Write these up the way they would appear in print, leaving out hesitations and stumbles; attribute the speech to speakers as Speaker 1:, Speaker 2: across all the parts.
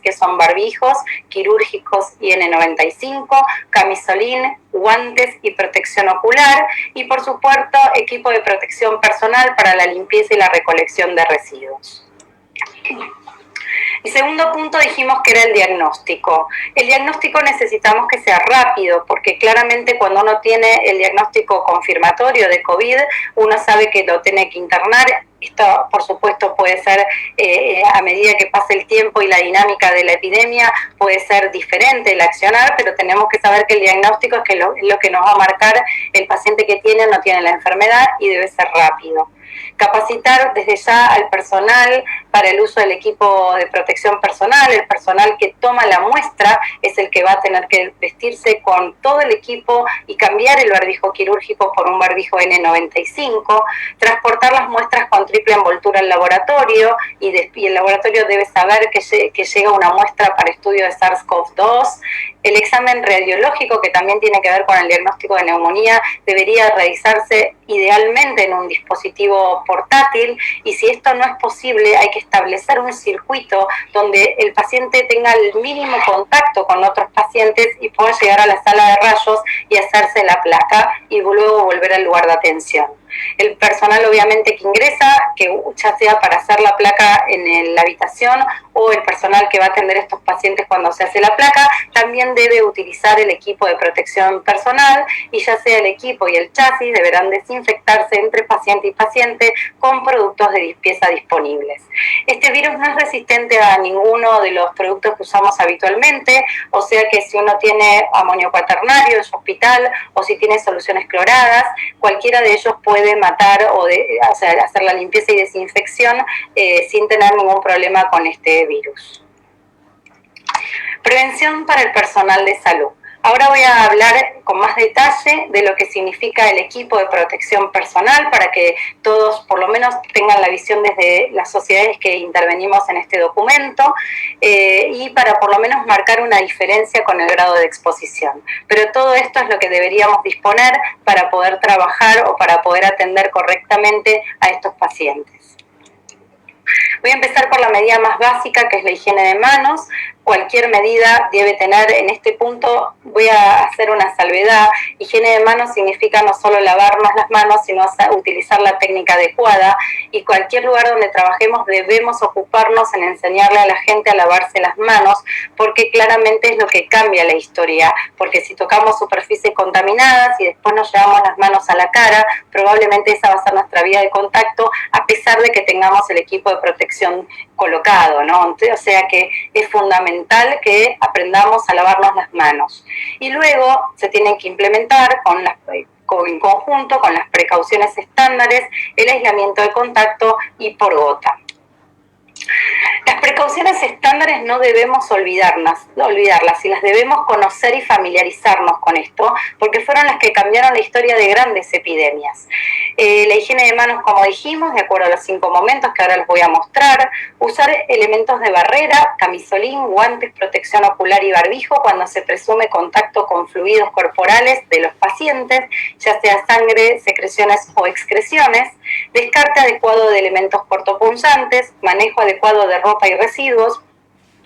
Speaker 1: que son barbijos, quirúrgicos y N95, camisolín, guantes y protección ocular, y por supuesto equipo de protección personal para la limpieza y la recolección de residuos. El segundo punto dijimos que era el diagnóstico. El diagnóstico necesitamos que sea rápido, porque claramente cuando uno tiene el diagnóstico confirmatorio de COVID, uno sabe que lo tiene que internar. Esto, por supuesto, puede ser a medida que pase el tiempo y la dinámica de la epidemia, puede ser diferente el accionar, pero tenemos que saber que el diagnóstico es lo que nos va a marcar el paciente que tiene o no tiene la enfermedad, y debe ser rápido. Capacitar desde ya al personal para el uso del equipo de protección personal. El personal que toma la muestra es el que va a tener que vestirse con todo el equipo y cambiar el barbijo quirúrgico por un barbijo N95, transportar las muestras con triple envoltura al laboratorio, y el laboratorio debe saber que llega una muestra para estudio de SARS-CoV-2. El examen radiológico, que también tiene que ver con el diagnóstico de neumonía, debería realizarse idealmente en un dispositivo portátil, y si esto no es posible hay que establecer un circuito donde el paciente tenga el mínimo contacto con otros pacientes y pueda llegar a la sala de rayos y hacerse la placa y luego volver al lugar de atención. El personal obviamente que ingresa, que ya sea para hacer la placa en la habitación, o el personal que va a atender a estos pacientes cuando se hace la placa, también debe utilizar el equipo de protección personal, y ya sea el equipo y el chasis deberán desinfectarse entre paciente y paciente con productos de limpieza disponibles. Este virus no es resistente a ninguno de los productos que usamos habitualmente, o sea que si uno tiene amonio cuaternario en su hospital, o si tiene soluciones cloradas, cualquiera de ellos puede matar o sea, hacer la limpieza y desinfección sin tener ningún problema con este virus. Prevención para el personal de salud. Ahora voy a hablar con más detalle de lo que significa el equipo de protección personal, para que todos por lo menos tengan la visión desde las sociedades que intervenimos en este documento, y para por lo menos marcar una diferencia con el grado de exposición. Pero todo esto es lo que deberíamos disponer para poder trabajar o para poder atender correctamente a estos pacientes. Voy a empezar por la medida más básica, que es la higiene de manos. Cualquier medida debe tener, en este punto voy a hacer una salvedad. Higiene de manos significa no solo lavarnos las manos, sino utilizar la técnica adecuada, y cualquier lugar donde trabajemos debemos ocuparnos en enseñarle a la gente a lavarse las manos, porque claramente es lo que cambia la historia, porque si tocamos superficies contaminadas y después nos llevamos las manos a la cara, probablemente esa va a ser nuestra vía de contacto, a pesar de que tengamos el equipo de protección colocado, ¿no? O sea que es fundamental que aprendamos a lavarnos las manos. Y luego se tienen que implementar en conjunto con las precauciones estándares, el aislamiento de contacto y por gota. Las precauciones estándares no debemos olvidarlas, y las debemos conocer y familiarizarnos con esto, porque fueron las que cambiaron la historia de grandes epidemias. La higiene de manos, como dijimos, de acuerdo a los 5 momentos que ahora les voy a mostrar. Usar elementos de barrera, camisolín, guantes, protección ocular y barbijo cuando se presume contacto con fluidos corporales de los pacientes, ya sea sangre, secreciones o excreciones. Descarte adecuado de elementos cortopunzantes, manejo adecuado de ropa y residuos,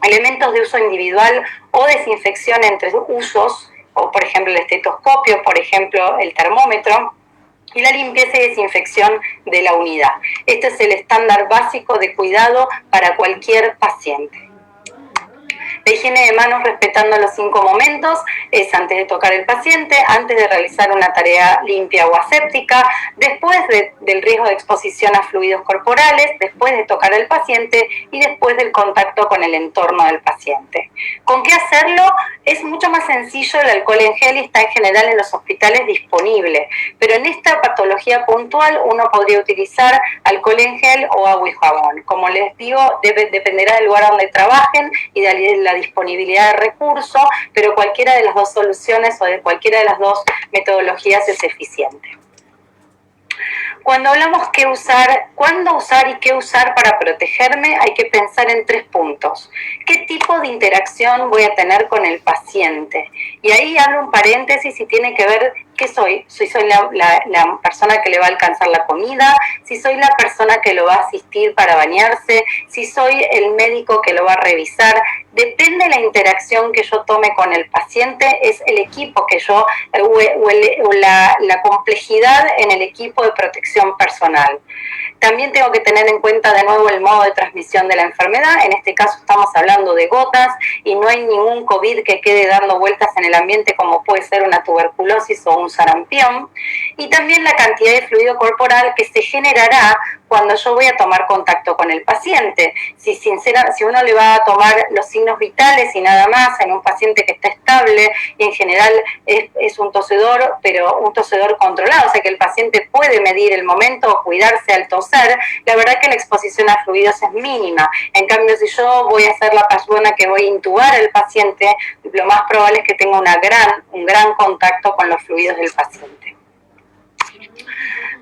Speaker 1: elementos de uso individual o desinfección entre usos, o por ejemplo el estetoscopio, por ejemplo el termómetro, y la limpieza y desinfección de la unidad. Este es el estándar básico de cuidado para cualquier paciente. La higiene de manos, respetando los 5 momentos, es antes de tocar el paciente, antes de realizar una tarea limpia o aséptica, después del riesgo de exposición a fluidos corporales, después de tocar al paciente y después del contacto con el entorno del paciente. ¿Con qué hacerlo? Es mucho más sencillo. El alcohol en gel está en general en los hospitales disponible, pero en esta patología puntual uno podría utilizar alcohol en gel o agua y jabón. Como les digo, dependerá del lugar donde trabajen y de la disponibilidad de recursos, pero cualquiera de las dos soluciones o de cualquiera de las dos metodologías es eficiente. Cuando hablamos cuándo usar y qué usar para protegerme, hay que pensar en 3 puntos. ¿Qué tipo de interacción voy a tener con el paciente? Y ahí abro un paréntesis y tiene que ver qué soy. Si soy la persona que le va a alcanzar la comida, si soy la persona que lo va a asistir para bañarse, si soy el médico que lo va a revisar. Depende de la interacción que yo tome con el paciente, es el equipo que yo, o la complejidad en el equipo de protección personal. También tengo que tener en cuenta de nuevo el modo de transmisión de la enfermedad. En este caso estamos hablando de gotas y no hay ningún COVID que quede dando vueltas en el ambiente como puede ser una tuberculosis o un sarampión. Y también la cantidad de fluido corporal que se generará cuando yo voy a tomar contacto con el paciente. Si uno le va a tomar los signos vitales y nada más en un paciente que está estable y en general es un tosedor, pero un tosedor controlado, o sea que el paciente puede medir el momento o cuidarse al toser, la verdad que la exposición a fluidos es mínima. En cambio, si yo voy a ser la persona que voy a intubar al paciente, lo más probable es que tenga un gran contacto con los fluidos del paciente.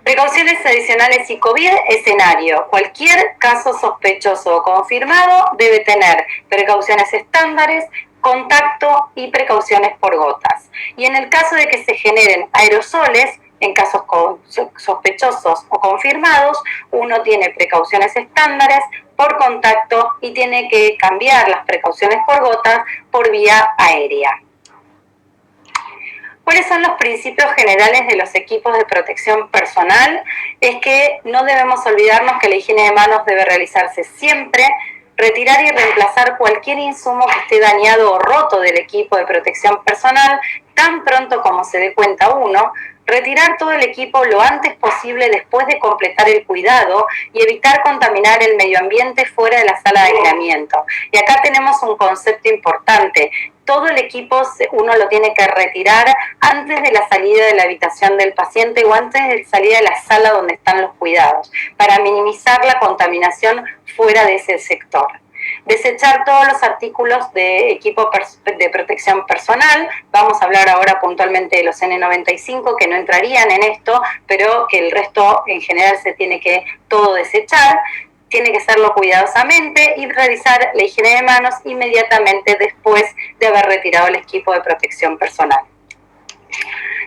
Speaker 1: Precauciones adicionales y COVID, escenario. Cualquier caso sospechoso o confirmado debe tener precauciones estándares, contacto y precauciones por gotas. Y en el caso de que se generen aerosoles, en casos sospechosos o confirmados, uno tiene precauciones estándares por contacto y tiene que cambiar las precauciones por gotas por vía aérea. ¿Cuáles son los principios generales de los equipos de protección personal? Es que no debemos olvidarnos que la higiene de manos debe realizarse siempre, retirar y reemplazar cualquier insumo que esté dañado o roto del equipo de protección personal tan pronto como se dé cuenta uno, retirar todo el equipo lo antes posible después de completar el cuidado y evitar contaminar el medio ambiente fuera de la sala de aislamiento. Y acá tenemos un concepto importante. Todo el equipo uno lo tiene que retirar antes de la salida de la habitación del paciente o antes de la salida de la sala donde están los cuidados, para minimizar la contaminación fuera de ese sector. Desechar todos los artículos de equipo de protección personal. Vamos a hablar ahora puntualmente de los N95 que no entrarían en esto, pero que el resto en general se tiene que todo desechar. Tiene que hacerlo cuidadosamente y realizar la higiene de manos inmediatamente después de haber retirado el equipo de protección personal.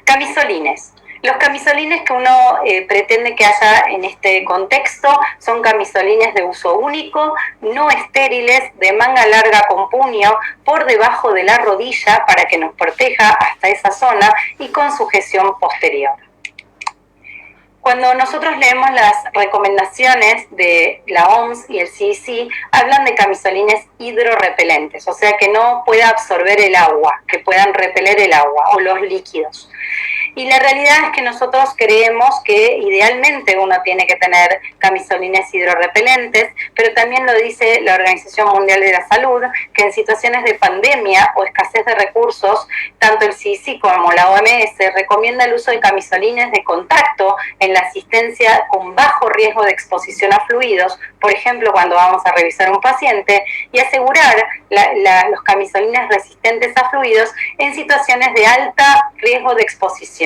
Speaker 1: Camisolines. Los camisolines que uno pretende que haya en este contexto son camisolines de uso único, no estériles, de manga larga con puño, por debajo de la rodilla para que nos proteja hasta esa zona y con sujeción posterior. Cuando nosotros leemos las recomendaciones de la OMS y el CDC, hablan de camisolines hidrorrepelentes, o sea que no pueda absorber el agua, que puedan repeler el agua o los líquidos. Y la realidad es que nosotros creemos que idealmente uno tiene que tener camisolines hidrorrepelentes, pero también lo dice la Organización Mundial de la Salud, que en situaciones de pandemia o escasez de recursos, tanto el CDC como la OMS recomienda el uso de camisolines de contacto en la asistencia con bajo riesgo de exposición a fluidos, por ejemplo, cuando vamos a revisar un paciente, y asegurar los camisolines resistentes a fluidos en situaciones de alta riesgo de exposición.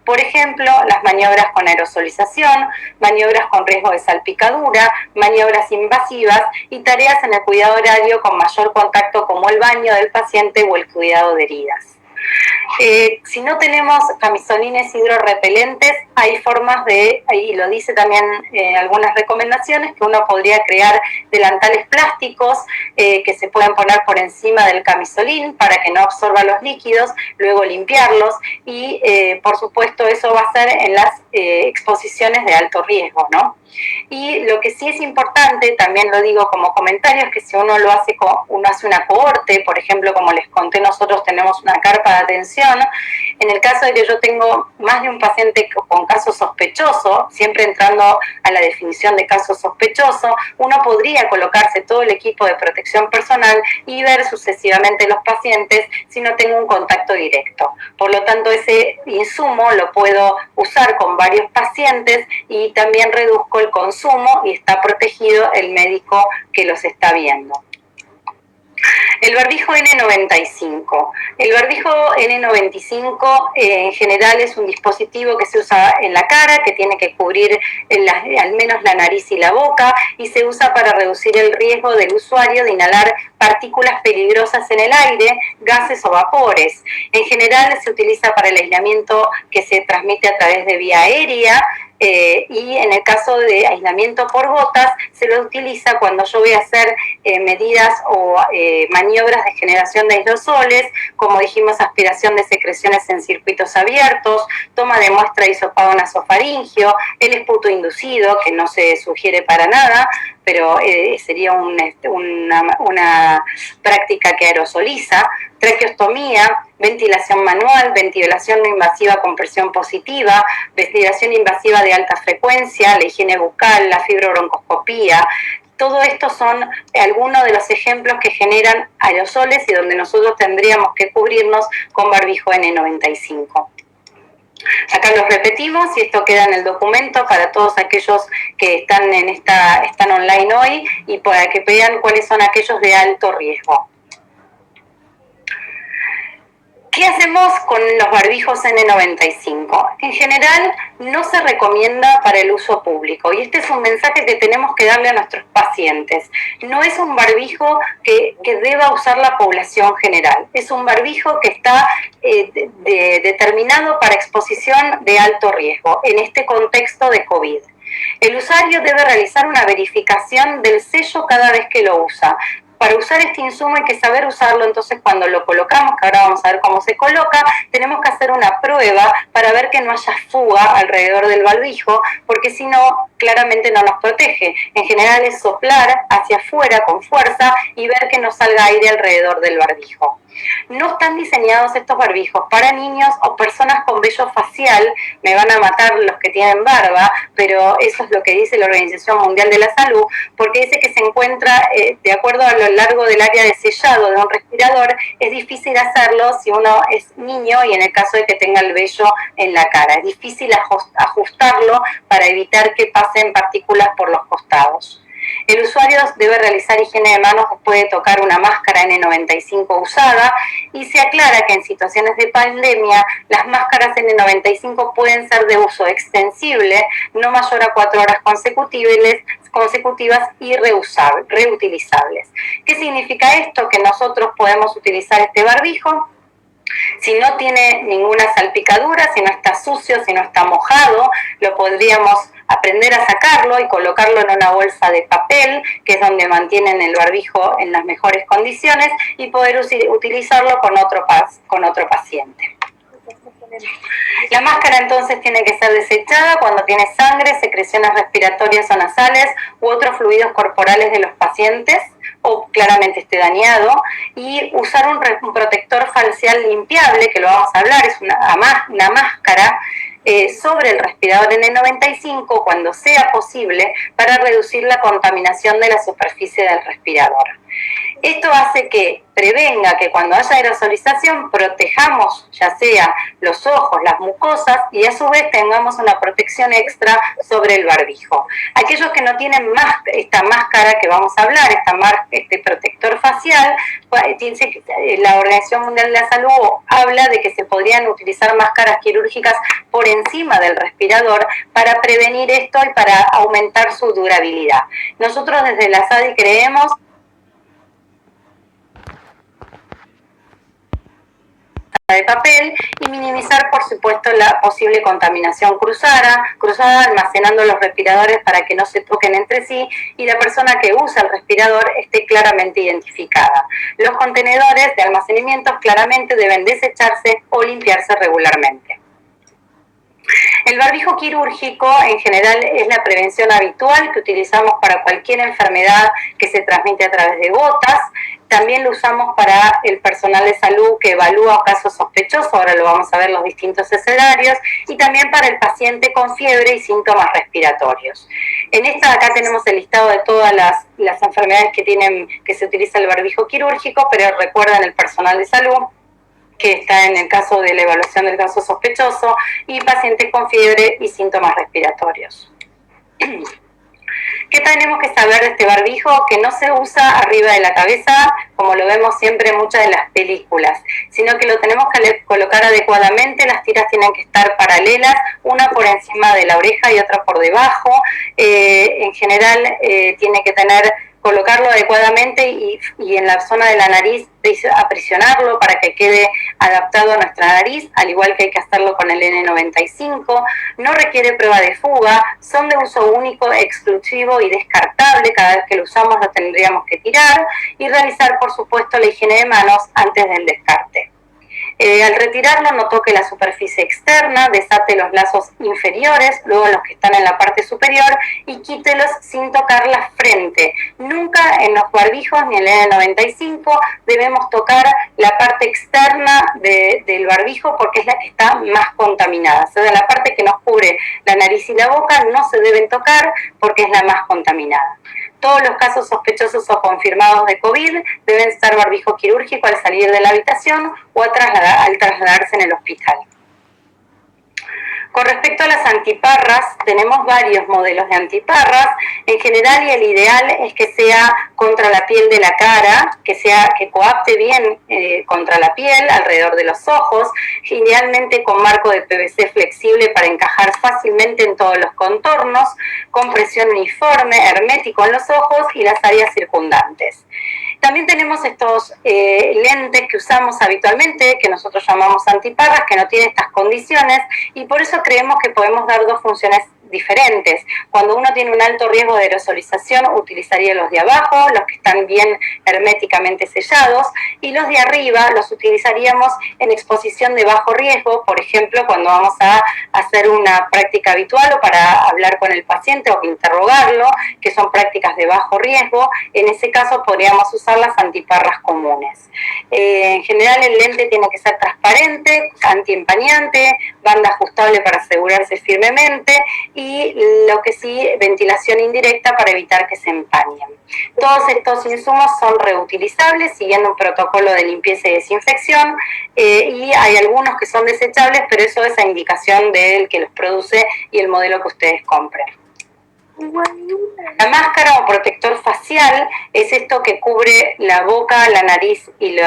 Speaker 1: Por ejemplo, las maniobras con aerosolización, maniobras con riesgo de salpicadura, maniobras invasivas y tareas en el cuidado horario con mayor contacto como el baño del paciente o el cuidado de heridas. Si no tenemos camisolines hidrorrepelentes, hay formas de, y lo dice también algunas recomendaciones, que uno podría crear delantales plásticos que se pueden poner por encima del camisolín para que no absorba los líquidos, luego limpiarlos y por supuesto eso va a ser en las exposiciones de alto riesgo, ¿no? Y lo que sí es importante, también lo digo como comentario, es que si uno hace una cohorte, por ejemplo, como les conté, nosotros tenemos una carpa de atención. En el caso de que yo tengo más de un paciente con caso sospechoso, siempre entrando a la definición de caso sospechoso, uno podría colocarse todo el equipo de protección personal y ver sucesivamente los pacientes si no tengo un contacto directo. Por lo tanto, ese insumo lo puedo usar con varios pacientes y también reduzco el consumo y está protegido el médico que los está viendo. El barbijo N95. El barbijo N95 en general es un dispositivo que se usa en la cara, que tiene que cubrir al menos la nariz y la boca, y se usa para reducir el riesgo del usuario de inhalar partículas peligrosas en el aire, gases o vapores. En general se utiliza para el aislamiento que se transmite a través de vía aérea, Y en el caso de aislamiento por gotas, se lo utiliza cuando yo voy a hacer medidas o maniobras de generación de aerosoles, como dijimos, aspiración de secreciones en circuitos abiertos, toma de muestra de hisopado nasofaringio, el esputo inducido, que no se sugiere para nada, pero sería una práctica que aerosoliza, traqueostomía, ventilación manual, ventilación no invasiva con presión positiva, ventilación invasiva de alta frecuencia, la higiene bucal, la fibrobroncoscopía. Todo esto son algunos de los ejemplos que generan aerosoles y donde nosotros tendríamos que cubrirnos con barbijo N95. Acá los repetimos y esto queda en el documento para todos aquellos que están online hoy y para que vean cuáles son aquellos de alto riesgo. ¿Qué hacemos con los barbijos N95? En general no se recomienda para el uso público y este es un mensaje que tenemos que darle a nuestros pacientes. No es un barbijo que deba usar la población general, es un barbijo que está determinado para exposición de alto riesgo en este contexto de COVID. El usuario debe realizar una verificación del sello cada vez que lo usa. Para usar este insumo hay que saber usarlo, entonces cuando lo colocamos, que ahora vamos a ver cómo se coloca, tenemos que hacer una prueba para ver que no haya fuga alrededor del barbijo, porque si no, claramente no nos protege. En general es soplar hacia afuera con fuerza y ver que no salga aire alrededor del barbijo. No están diseñados estos barbijos para niños o personas con vello facial, me van a matar los que tienen barba, pero eso es lo que dice la Organización Mundial de la Salud, porque dice que se encuentra, de acuerdo a lo largo del área de sellado de un respirador, es difícil hacerlo si uno es niño y en el caso de que tenga el vello en la cara. Es difícil ajustarlo para evitar que pasen partículas por los costados. El usuario debe realizar higiene de manos después de tocar una máscara N95 usada y se aclara que en situaciones de pandemia las máscaras N95 pueden ser de uso extensible, no mayor a 4 horas consecutivas y reutilizables. ¿Qué significa esto? Que nosotros podemos utilizar este barbijo si no tiene ninguna salpicadura, si no está sucio, si no está mojado, lo podríamos aprender a sacarlo y colocarlo en una bolsa de papel, que es donde mantienen el barbijo en las mejores condiciones, y poder utilizarlo con otro paciente. La máscara entonces tiene que ser desechada cuando tiene sangre, secreciones respiratorias o nasales u otros fluidos corporales de los pacientes o claramente esté dañado, y usar un protector facial limpiable, que lo vamos a hablar, es una máscara sobre el respirador N95 cuando sea posible para reducir la contaminación de la superficie del respirador. Esto hace que prevenga que cuando haya aerosolización protejamos ya sea los ojos, las mucosas y a su vez tengamos una protección extra sobre el barbijo. Aquellos que no tienen esta máscara que vamos a hablar, este protector facial, la Organización Mundial de la Salud habla de que se podrían utilizar máscaras quirúrgicas por encima del respirador para prevenir esto y para aumentar su durabilidad. Nosotros desde la SADI creemos de papel y minimizar, por supuesto, la posible contaminación cruzada, almacenando los respiradores para que no se toquen entre sí y la persona que usa el respirador esté claramente identificada. Los contenedores de almacenamiento claramente deben desecharse o limpiarse regularmente. El barbijo quirúrgico en general es la prevención habitual que utilizamos para cualquier enfermedad que se transmite a través de gotas. También lo usamos para el personal de salud que evalúa casos sospechosos, ahora lo vamos a ver los distintos escenarios, y también para el paciente con fiebre y síntomas respiratorios. Acá tenemos el listado de todas las enfermedades que se utiliza el barbijo quirúrgico, pero recuerden el personal de salud, que está en el caso de la evaluación del caso sospechoso, y pacientes con fiebre y síntomas respiratorios. ¿Qué tenemos que saber de este barbijo? Que no se usa arriba de la cabeza, como lo vemos siempre en muchas de las películas, sino que lo tenemos que colocar adecuadamente. Las tiras tienen que estar paralelas, una por encima de la oreja y otra por debajo. En general tiene que tener colocarlo adecuadamente y en la zona de la nariz aprisionarlo para que quede adaptado a nuestra nariz, al igual que hay que hacerlo con el N95. No requiere prueba de fuga, son de uso único, exclusivo y descartable. Cada vez que lo usamos lo tendríamos que tirar y realizar, por supuesto, la higiene de manos antes del descarte. Al retirarlo no toque la superficie externa, desate los lazos inferiores, luego los que están en la parte superior y quítelos sin tocar la frente. Nunca en los barbijos ni en el N95 debemos tocar la parte externa del barbijo porque es la que está más contaminada. O sea, la parte que nos cubre la nariz y la boca no se deben tocar porque es la más contaminada. Todos los casos sospechosos o confirmados de COVID deben estar barbijo quirúrgico al salir de la habitación o al trasladarse en el hospital. Con respecto a las antiparras, tenemos varios modelos de antiparras. En general, y el ideal es que sea contra la piel de la cara, que coapte bien contra la piel, alrededor de los ojos, idealmente con marco de PVC flexible para encajar fácilmente en todos los contornos, con presión uniforme, hermético en los ojos y las áreas circundantes. También tenemos estos lentes que usamos habitualmente, que nosotros llamamos antiparras, que no tienen estas condiciones y por eso creemos que podemos dar dos funciones diferentes. Cuando uno tiene un alto riesgo de aerosolización, utilizaría los de abajo, los que están bien herméticamente sellados, y los de arriba los utilizaríamos en exposición de bajo riesgo, por ejemplo, cuando vamos a hacer una práctica habitual o para hablar con el paciente o interrogarlo, que son prácticas de bajo riesgo. En ese caso podríamos usar las antiparras comunes. En general el lente tiene que ser transparente, antiempañante, banda ajustable para asegurarse firmemente y lo que sí, ventilación indirecta para evitar que se empañen. Todos estos insumos son reutilizables siguiendo un protocolo de limpieza y desinfección y hay algunos que son desechables, pero eso es a indicación del que los produce y el modelo que ustedes compren. La máscara o protector facial es esto que cubre la boca, la nariz y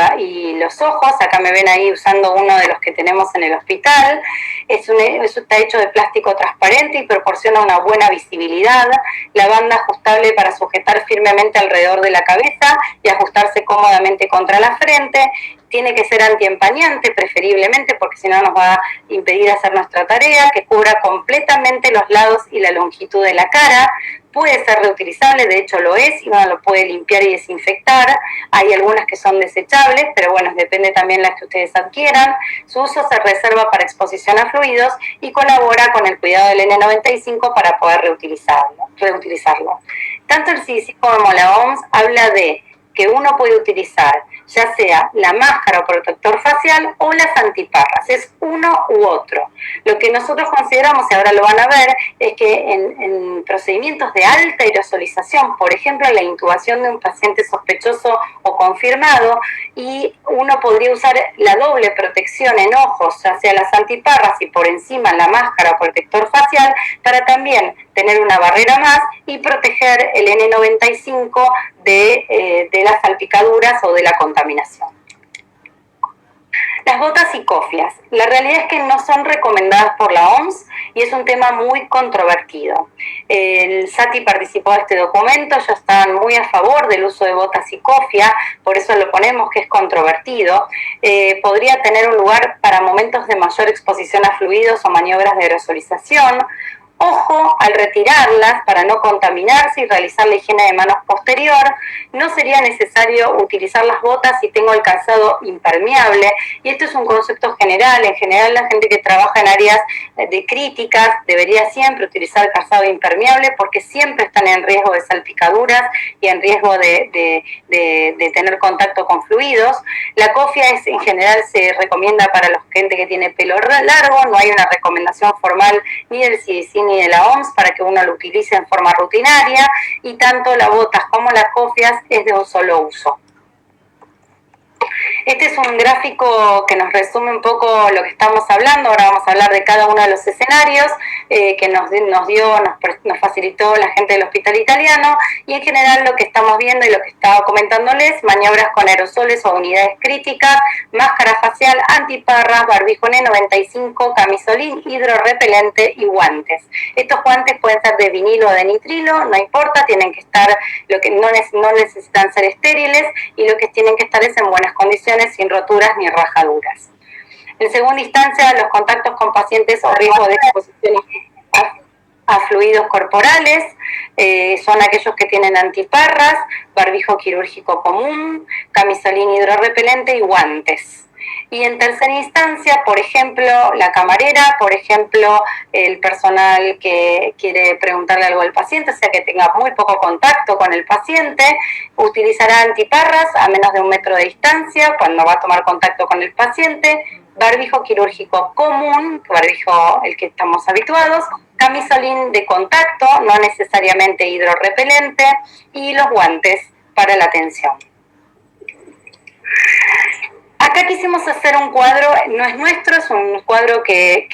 Speaker 1: los ojos. Acá me ven ahí usando uno de los que tenemos en el hospital. Eso está hecho de plástico transparente y proporciona una buena visibilidad. La banda ajustable para sujetar firmemente alrededor de la cabeza y ajustarse cómodamente contra la frente. Tiene que ser antiempañante preferiblemente porque si no nos va a impedir hacer nuestra tarea, que cubra completamente los lados y la longitud de la cara. Puede ser reutilizable, de hecho lo es, y uno lo puede limpiar y desinfectar. Hay algunas que son desechables, pero bueno, depende también las que ustedes adquieran. Su uso se reserva para exposición a fluidos y colabora con el cuidado del N95 para poder reutilizarlo. Tanto el CDC como la OMS habla de que uno puede utilizar ya sea la máscara o protector facial o las antiparras, es uno u otro. Lo que nosotros consideramos, y ahora lo van a ver, es que en procedimientos de alta aerosolización, por ejemplo, la intubación de un paciente sospechoso o confirmado, y uno podría usar la doble protección en ojos, ya sea las antiparras y por encima la máscara o protector facial, para también tener una barrera más y proteger el N95 de las salpicaduras o de la contaminación. Las botas y cofias. La realidad es que no son recomendadas por la OMS y es un tema muy controvertido. El SATI participó de este documento, ellos están muy a favor del uso de botas y cofia, por eso lo ponemos que es controvertido. Podría tener un lugar para momentos de mayor exposición a fluidos o maniobras de aerosolización. Ojo al retirarlas para no contaminarse y realizar la higiene de manos posterior. No sería necesario utilizar las botas si tengo el calzado impermeable. Y esto es un concepto general. En general, la gente que trabaja en áreas de críticas debería siempre utilizar calzado impermeable porque siempre están en riesgo de salpicaduras y en riesgo de tener contacto con fluidos. La cofia en general se recomienda para la gente que tiene pelo largo. No hay una recomendación formal ni del CDC ni de la OMS para que uno lo utilice en forma rutinaria, y tanto las botas como las cofias es de un solo uso. Este es un gráfico que nos resume un poco lo que estamos hablando. Ahora vamos a hablar de cada uno de los escenarios que nos facilitó la gente del Hospital Italiano, y en general lo que estamos viendo y lo que estaba comentándoles: maniobras con aerosoles o unidades críticas, máscara facial, antiparras, barbijo N95, camisolín hidrorrepelente y guantes. Estos guantes pueden ser de vinilo o de nitrilo, no importa, tienen que estar, no necesitan ser estériles, y lo que tienen que estar es en buenas condiciones, sin roturas ni rajaduras. En segunda instancia, los contactos con pacientes o riesgo de exposición a fluidos corporales son aquellos que tienen antiparras, barbijo quirúrgico común, camisolín hidrorrepelente y guantes. Y en tercera instancia, por ejemplo, la camarera, por ejemplo, el personal que quiere preguntarle algo al paciente, o sea, que tenga muy poco contacto con el paciente, utilizará antiparras a menos de 1 metro de distancia cuando va a tomar contacto con el paciente, barbijo quirúrgico común, barbijo el que estamos habituados, camisolín de contacto, no necesariamente hidrorrepelente, y los guantes para la atención. Acá quisimos hacer un cuadro, no es nuestro, es un cuadro que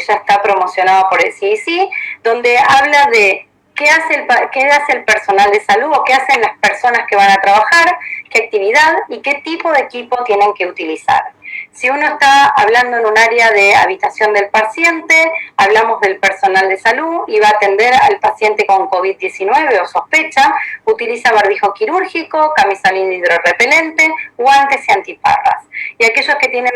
Speaker 1: ya está promocionado por el CDC, donde habla de qué hace el personal de salud o qué hacen las personas que van a trabajar, qué actividad y qué tipo de equipo tienen que utilizar. Si uno está hablando en un área de habitación del paciente, hablamos del personal de salud y va a atender al paciente con COVID-19 o sospecha, utiliza barbijo quirúrgico, camisolín hidrorrepelente, guantes y antiparras. Y aquellos que tienen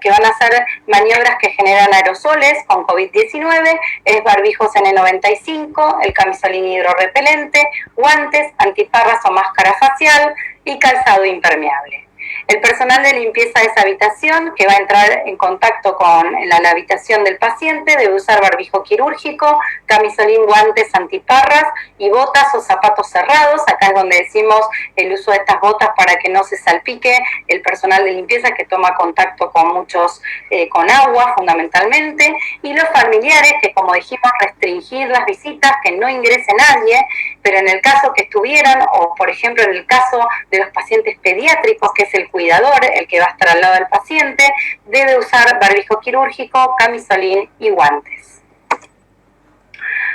Speaker 1: que van a hacer maniobras que generan aerosoles con COVID-19, es barbijos N95, el camisolín hidrorrepelente, guantes, antiparras o máscara facial y calzado impermeable. El personal de limpieza de esa habitación, que va a entrar en contacto con la habitación del paciente, debe usar barbijo quirúrgico, camisolín, guantes, antiparras y botas o zapatos cerrados. Acá es donde decimos el uso de estas botas para que no se salpique el personal de limpieza, que toma contacto con con agua fundamentalmente. Y los familiares, que como dijimos, restringir las visitas, que no ingrese nadie, pero en el caso que estuvieran, o por ejemplo en el caso de los pacientes pediátricos, que es el cuidador, el que va a estar al lado del paciente, debe usar barbijo quirúrgico, camisolín y guantes.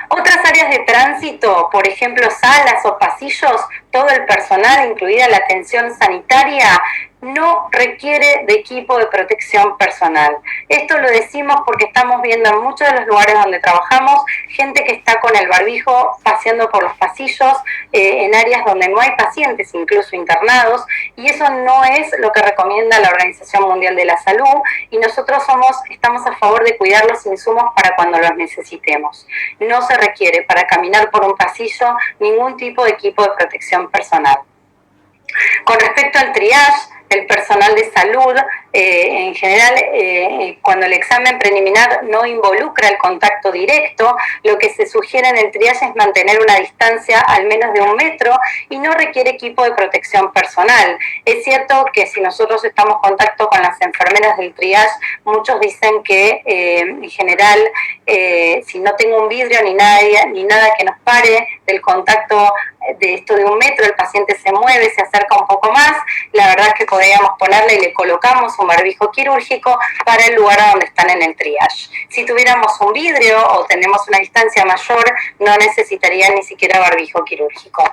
Speaker 1: Otras áreas de tránsito, por ejemplo salas o pasillos, todo el personal, incluida la atención sanitaria, no requiere de equipo de protección personal. Esto lo decimos porque estamos viendo en muchos de los lugares donde trabajamos gente que está con el barbijo paseando por los pasillos en áreas donde no hay pacientes, incluso internados, y eso no es lo que recomienda la Organización Mundial de la Salud, y nosotros estamos a favor de cuidar los insumos para cuando los necesitemos. No se requiere para caminar por un pasillo ningún tipo de equipo de protección personal. Con respecto al triage, el personal de salud, en general, cuando el examen preliminar no involucra el contacto directo, lo que se sugiere en el triage es mantener una distancia al menos de 1 metro y no requiere equipo de protección personal. Es cierto que si nosotros estamos en contacto con las enfermeras del triage, muchos dicen que en general, si no tengo un vidrio ni nada que nos pare del contacto de esto de 1 metro, el paciente se mueve, se acerca un poco más, la verdad es que podríamos ponerle y le colocamos un barbijo quirúrgico para el lugar a donde están en el triage. Si tuviéramos un vidrio o tenemos una distancia mayor, no necesitarían ni siquiera barbijo quirúrgico.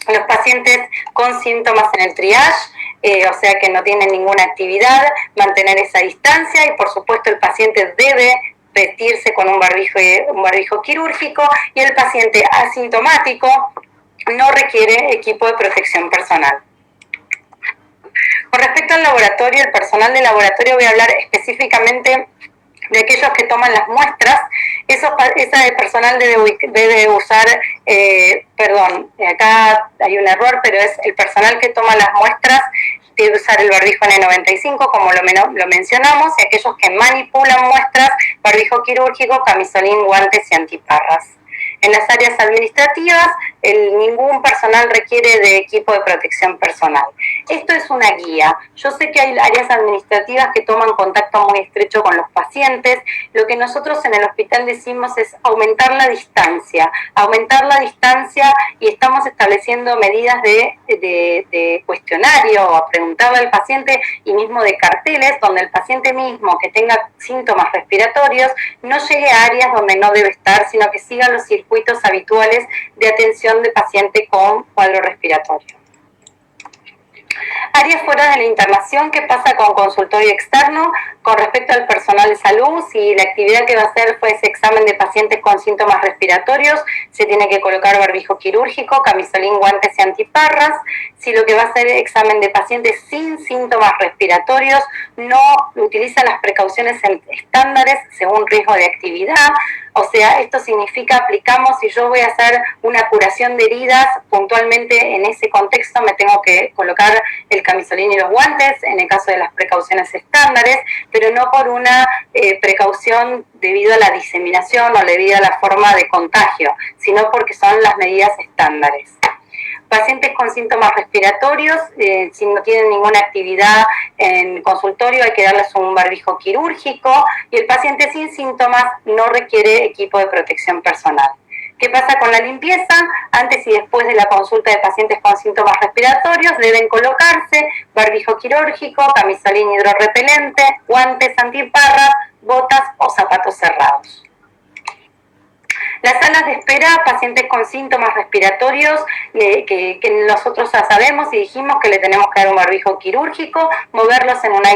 Speaker 1: Los pacientes con síntomas en el triage, o sea que no tienen ninguna actividad, mantener esa distancia, y por supuesto el paciente debe vestirse con un barbijo quirúrgico, y el paciente asintomático no requiere equipo de protección personal. Con respecto al laboratorio, el personal de laboratorio, voy a hablar específicamente de aquellos que toman las muestras. Ese personal debe usar, acá hay un error, pero es el personal que toma las muestras debe usar el barbijo N95, como lo mencionamos, y aquellos que manipulan muestras, barbijo quirúrgico, camisolín, guantes y antiparras. En las áreas administrativas, ningún personal requiere de equipo de protección personal. Esto es una guía. Yo sé que hay áreas administrativas que toman contacto muy estrecho con los pacientes. Lo que nosotros en el hospital decimos es aumentar la distancia y estamos estableciendo medidas de cuestionario o a preguntarle al paciente y mismo de carteles donde el paciente mismo que tenga síntomas respiratorios no llegue a áreas donde no debe estar, sino que siga los circuitos habituales de atención de paciente con cuadro respiratorio. Áreas fuera de la internación, ¿qué pasa con consultorio externo? Con respecto al personal de salud, si la actividad que va a hacer fue ese examen de pacientes con síntomas respiratorios, se tiene que colocar barbijo quirúrgico, camisolín, guantes y antiparras. Si lo que va a hacer examen de pacientes sin síntomas respiratorios, no utiliza las precauciones estándares según riesgo de actividad. O sea, esto significa aplicamos, si yo voy a hacer una curación de heridas, puntualmente en ese contexto me tengo que colocar el camisolín y los guantes, en el caso de las precauciones estándares, pero no por una precaución debido a la diseminación o debido a la forma de contagio, sino porque son las medidas estándares. Pacientes con síntomas respiratorios, si no tienen ninguna actividad en consultorio, hay que darles un barbijo quirúrgico, y el paciente sin síntomas no requiere equipo de protección personal. ¿Qué pasa con la limpieza? Antes y después de la consulta de pacientes con síntomas respiratorios deben colocarse barbijo quirúrgico, camisolín hidrorrepelente, guantes antiparras, botas o zapatos cerrados. Las salas de espera, pacientes con síntomas respiratorios, que nosotros ya sabemos y dijimos que le tenemos que dar un barbijo quirúrgico, moverlos en una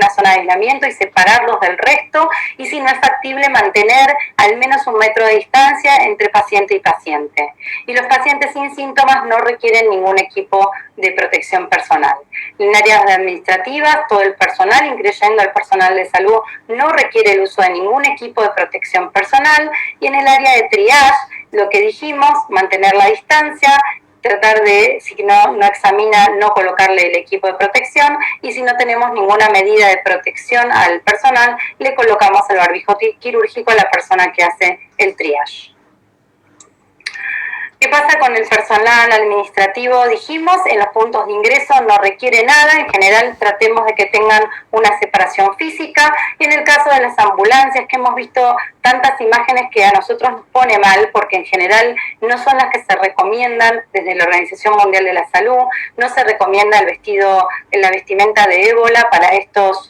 Speaker 1: zona de aislamiento y separarlos del resto, y si no es factible, mantener al menos 1 metro de distancia entre paciente y paciente. Y los pacientes sin síntomas no requieren ningún equipo de protección personal. En áreas administrativas, todo el personal, incluyendo el personal de salud, no requiere el uso de ningún equipo de protección personal, y en el área de triage, lo que dijimos, mantener la distancia, tratar de, si no examina, no colocarle el equipo de protección, y si no tenemos ninguna medida de protección al personal, le colocamos el barbijo quirúrgico a la persona que hace el triage. ¿Qué pasa con el personal administrativo? Dijimos, en los puntos de ingreso no requiere nada, en general tratemos de que tengan una separación física, y en el caso de las ambulancias, que hemos visto tantas imágenes que a nosotros nos pone mal, porque en general no son las que se recomiendan desde la Organización Mundial de la Salud, no se recomienda la vestimenta de ébola para estos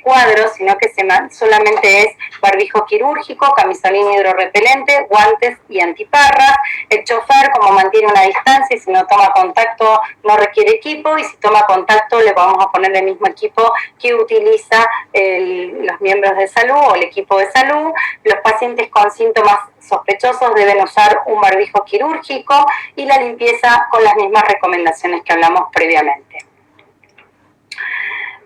Speaker 1: cuadros, sino que solamente es barbijo quirúrgico, camisolín hidrorrepelente, guantes y antiparras. El chofer, como mantiene una distancia y si no toma contacto no requiere equipo, y si toma contacto le vamos a poner el mismo equipo que utiliza los miembros de salud o el equipo de salud. Los pacientes con síntomas sospechosos deben usar un barbijo quirúrgico y la limpieza con las mismas recomendaciones que hablamos previamente.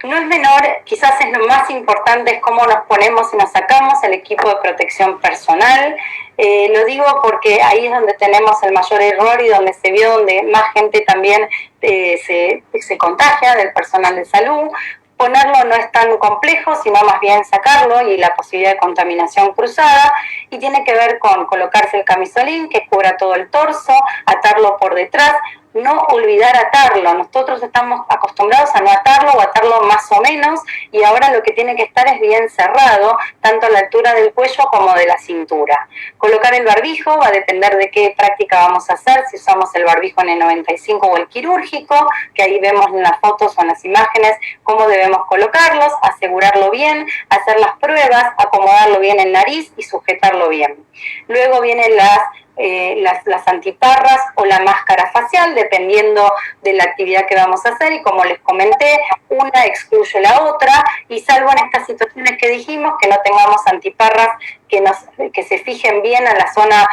Speaker 1: No es menor, quizás es lo más importante, es cómo nos ponemos y nos sacamos el equipo de protección personal. Lo digo porque ahí es donde tenemos el mayor error y donde se vio donde más gente también se contagia del personal de salud. Ponerlo no es tan complejo, sino más bien sacarlo y la posibilidad de contaminación cruzada, y tiene que ver con colocarse el camisolín que cubra todo el torso, atarlo por detrás, no olvidar atarlo. Nosotros estamos acostumbrados a no atarlo o atarlo más o menos, y ahora lo que tiene que estar es bien cerrado, tanto a la altura del cuello como de la cintura. Colocar el barbijo va a depender de qué práctica vamos a hacer, si usamos el barbijo N95 o el quirúrgico, que ahí vemos en las fotos o en las imágenes cómo debemos colocarlos, asegurarlo bien, hacer las pruebas, acomodarlo bien en nariz y sujetarlo bien. Luego vienen las antiparras o la máscara facial, dependiendo de la actividad que vamos a hacer, y como les comenté, una excluye la otra, y salvo en estas situaciones que dijimos, que no tengamos antiparras que se fijen bien a la zona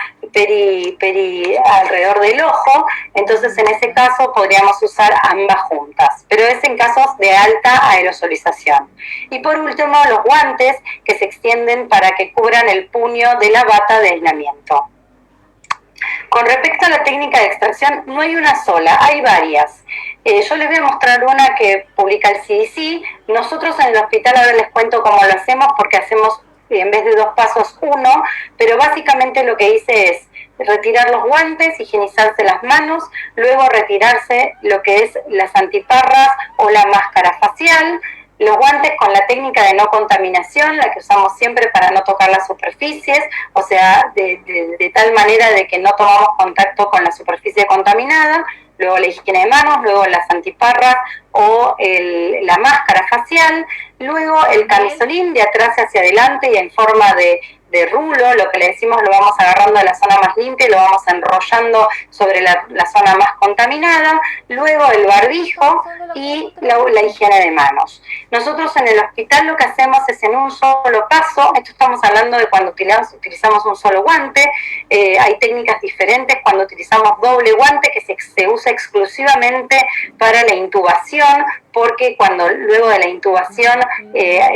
Speaker 1: alrededor del ojo, entonces en ese caso podríamos usar ambas juntas, pero es en casos de alta aerosolización. Y por último, los guantes que se extienden para que cubran el puño de la bata de aislamiento. Con respecto a la técnica de extracción, no hay una sola, hay varias. Yo les voy a mostrar una que publica el CDC. Nosotros en el hospital ahora les cuento cómo lo hacemos, porque hacemos en vez de 2 pasos 1, pero básicamente lo que hice es retirar los guantes, higienizarse las manos, luego retirarse lo que es las antiparras o la máscara facial, los guantes con la técnica de no contaminación, la que usamos siempre para no tocar las superficies, o sea, de tal manera de que no tomamos contacto con la superficie contaminada, luego la higiene de manos, luego las antiparras o la máscara facial, luego el camisolín de atrás hacia adelante y en forma de rulo, lo que le decimos, lo vamos agarrando a la zona más limpia y lo vamos enrollando sobre la zona más contaminada, luego el barbijo y la higiene de manos. Nosotros en el hospital lo que hacemos es en un solo paso, esto estamos hablando de cuando utilizamos un solo guante, hay técnicas diferentes cuando utilizamos doble guante que se usa exclusivamente para la intubación, porque cuando luego de la intubación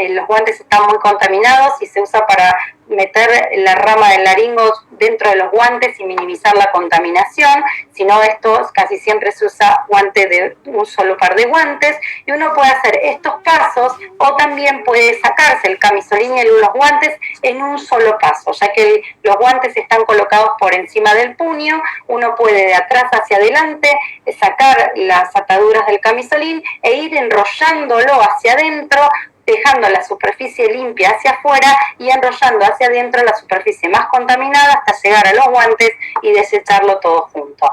Speaker 1: los guantes están muy contaminados y se usa para meter la rama del laringo dentro de los guantes y minimizar la contaminación, sino esto casi siempre se usa guante de un solo par de guantes, y uno puede hacer estos pasos o también puede sacarse el camisolín y los guantes en un solo paso, ya que los guantes están colocados por encima del puño, uno puede de atrás hacia adelante sacar las ataduras del camisolín e ir enrollándolo hacia adentro, dejando la superficie limpia hacia afuera y enrollando hacia adentro la superficie más contaminada hasta llegar a los guantes y desecharlo todo junto.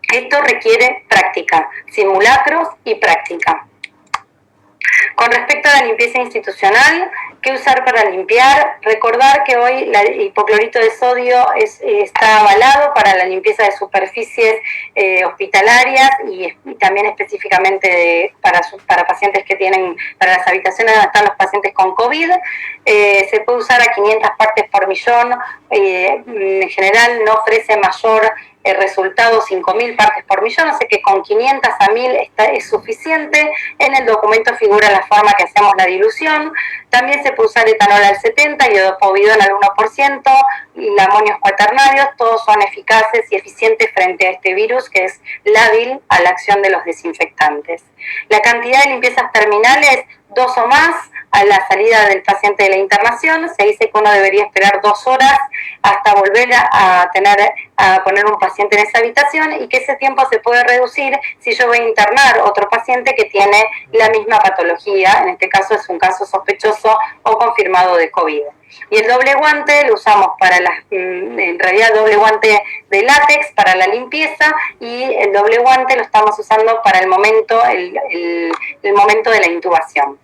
Speaker 1: Esto requiere práctica, simulacros y práctica. Con respecto a la limpieza institucional, ¿qué usar para limpiar? Recordar que hoy el hipoclorito de sodio está avalado para la limpieza de superficies hospitalarias y también específicamente para pacientes que tienen, para las habitaciones donde están los pacientes con COVID. Se puede usar a 500 partes por millón, en general no ofrece mayor resultado 5.000 partes por millón, o sea que con 500 a 1.000 es suficiente. En el documento figura la forma que hacemos la dilución. También se puede usar etanol al 70%, iodopovidona al 1%, y amonios cuaternarios, todos son eficaces y eficientes frente a este virus que es lábil a la acción de los desinfectantes. La cantidad de limpiezas terminales, 2 o más, a la salida del paciente de la internación. Se dice que uno debería esperar 2 horas hasta volver a poner un paciente en esa habitación, y que ese tiempo se puede reducir si yo voy a internar otro paciente que tiene la misma patología, en este caso es un caso sospechoso o confirmado de COVID. Y el doble guante lo usamos para en realidad doble guante de látex para la limpieza, y el doble guante lo estamos usando para el momento de la intubación.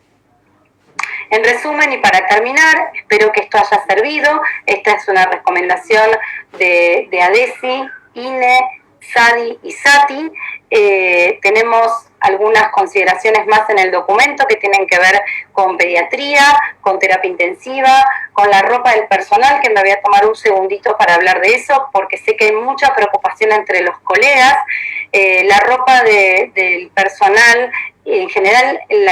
Speaker 1: En resumen y para terminar, espero que esto haya servido. Esta es una recomendación de ADESI, INE, SADI y SATI. Tenemos algunas consideraciones más en el documento que tienen que ver con pediatría, con terapia intensiva, con la ropa del personal, que me voy a tomar un segundito para hablar de eso, porque sé que hay mucha preocupación entre los colegas. La ropa del personal, en general, el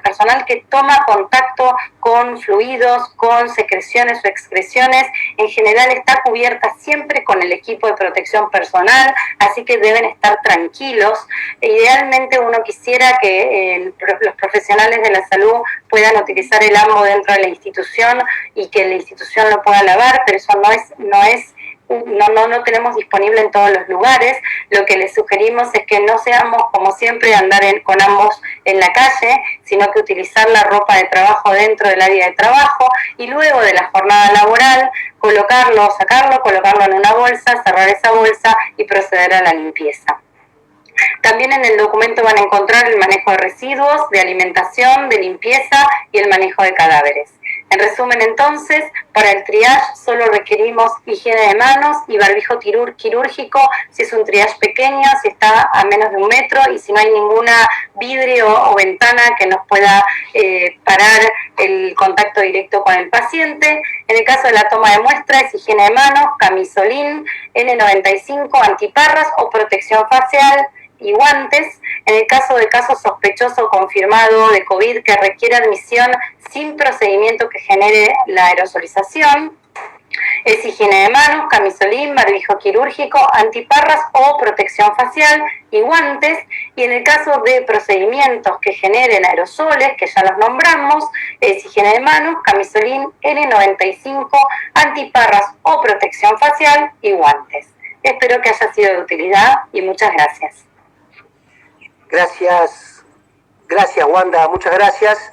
Speaker 1: personal que toma contacto con fluidos, con secreciones o excreciones, en general está cubierta siempre con el equipo de protección personal, así que deben estar tranquilos. Idealmente uno quisiera que los profesionales de la salud puedan utilizar el ambo dentro de la institución y que la institución lo pueda lavar, pero eso no tenemos disponible en todos los lugares. Lo que les sugerimos es que no seamos, como siempre, andar con ambos en la calle, sino que utilizar la ropa de trabajo dentro del área de trabajo, y luego de la jornada laboral sacarlo, colocarlo en una bolsa, cerrar esa bolsa y proceder a la limpieza. También en el documento van a encontrar el manejo de residuos, de alimentación, de limpieza y el manejo de cadáveres. En resumen, entonces, para el triage solo requerimos higiene de manos y barbijo quirúrgico si es un triage pequeño, si está a menos de 1 metro y si no hay ninguna vidrio o ventana que nos pueda parar el contacto directo con el paciente. En el caso de la toma de muestra es higiene de manos, camisolín, N95, antiparras o protección facial y guantes. En el caso de caso sospechoso confirmado de COVID que requiere admisión sin procedimiento que genere la aerosolización, Es higiene de manos, camisolín, barbijo quirúrgico, antiparras o protección facial y guantes. Y en el caso de procedimientos que generen aerosoles, que ya los nombramos, es higiene de manos, camisolín, N95, antiparras o protección facial y guantes. Espero que haya sido de utilidad y muchas gracias.
Speaker 2: Gracias, Wanda, muchas gracias.